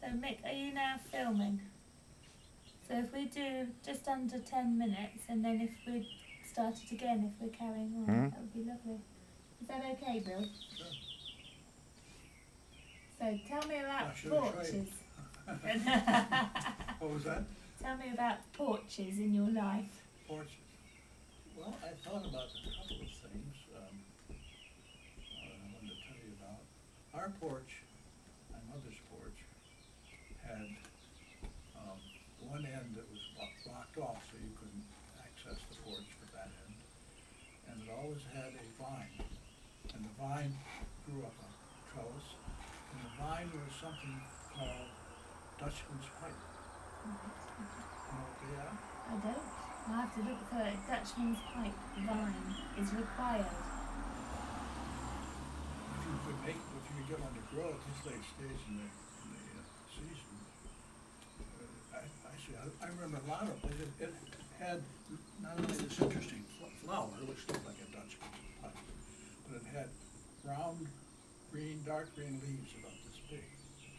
So Mick, are you now filming? So if we do just under 10 minutes and then if we start it again, if we're carrying on, that would be lovely. Is that okay, Bill? Sure. So tell me about Well, porches. What was that? Tell me about porches in your life. Porches. Well, I thought about a couple of things I wanted to tell you about. Our porch, my mother's porch, had one end that was blocked off so you couldn't access the porch with that end. And it always had a vine. And the vine grew up a trellis. And the vine was something called Dutchman's pipe. You know what they are? I don't. I'll have to look for it. Dutchman's pipe vine is required. If you could get one to grow at this late stage in the season, I remember a lot of it. It had not only this interesting flower, which looked like a Dutchman's pipe, but it had round, green, dark green leaves about this big.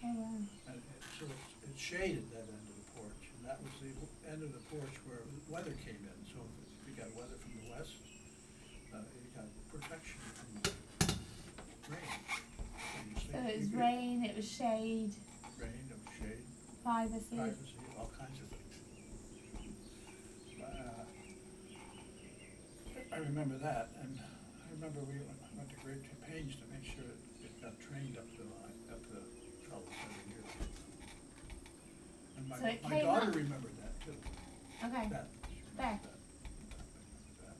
Oh wow. And so it shaded that end of the porch, and that was the end of the porch where weather came in. So if you got weather from the west, you got protection from rain. So it was rain, it was shade. Rain, it was shade. Privacy. Privacy, all kinds of things. I remember that, and I remember we went to great pains to make sure it got trained up the trellis every year. And So it my came daughter up. remembered that too. Okay. Beth, she Beth. remembered that.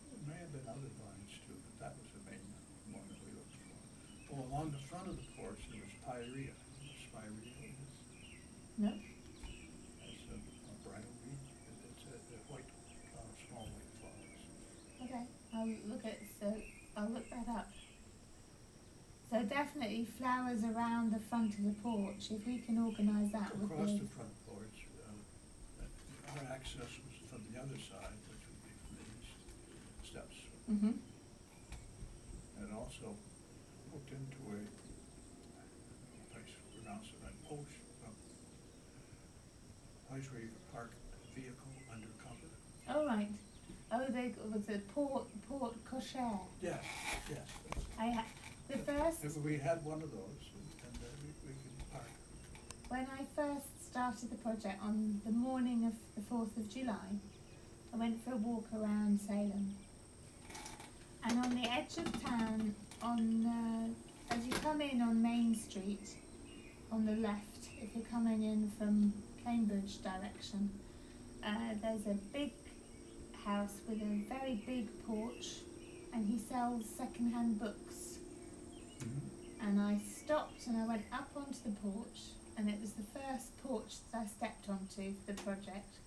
There may have been other vines too, but that was the main one that we looked for. Oh, along the front of the porch there was spirea. Spirea is? No. It's a bridal wreath. It's a white, small white flowers. Okay. I'll look that up. So definitely flowers around the front of the porch. If we can organise that with Across the front porch, our access was from the other side, which would be from the east steps. Mhm. And it also hooked into a place, pronounced it like post, place where you could park a vehicle under cover. Oh right. Oh, was a porte cochere. Yes, yes. The first. If we had one of those, and we could park. When I first started the project on the morning of the 4th of July, I went for a walk around Salem. And on the edge of town, as you come in on Main Street, on the left, if you're coming in from Cambridge direction, there's a big house with a very big porch, and he sells second-hand books. And I stopped and I went up onto the porch, and it was the first porch that I stepped onto for the project.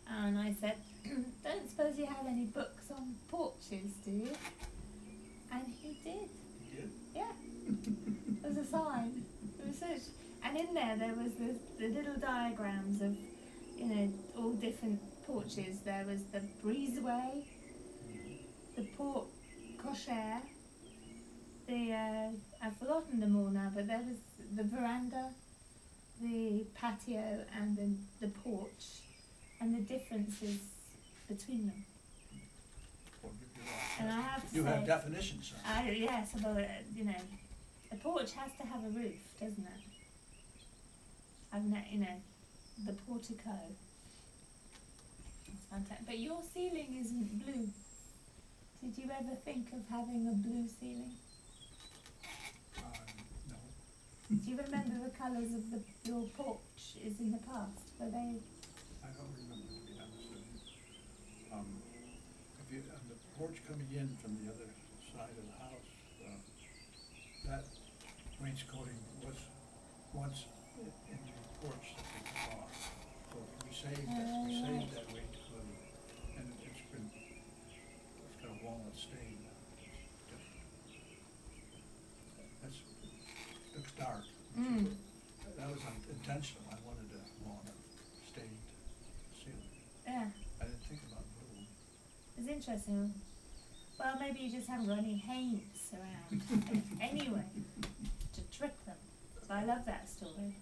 And I said, don't suppose you have any books on porches, do you? And he did. He did? Yeah. There was a sign. It was such, and in there was the little diagrams of, all different porches. There was the breezeway, the porte cochere, I've forgotten them all now, but there was the veranda, the patio, and then the porch, and the differences between them. We'll give you that. And I have to You say, have definitions on it. yes, although a porch has to have a roof, doesn't it? The portico. It's fantastic. But your ceiling isn't blue. Did you ever think of having a blue ceiling? No. Do you remember the colours of your porches in the past? Were they? I don't remember, to be honest with you. If you on the porch coming in from the other side of the house, that wainscoting was once in the porch that they took off. So we saved that wainscoting, and it's got a walnut stain. It's different. Looks dark. That was intentional. I wanted a walnut stained ceiling. Yeah. I didn't think about blue. It's interesting. Well, maybe you just haven't got any haints around anyway to trick them. I love that story.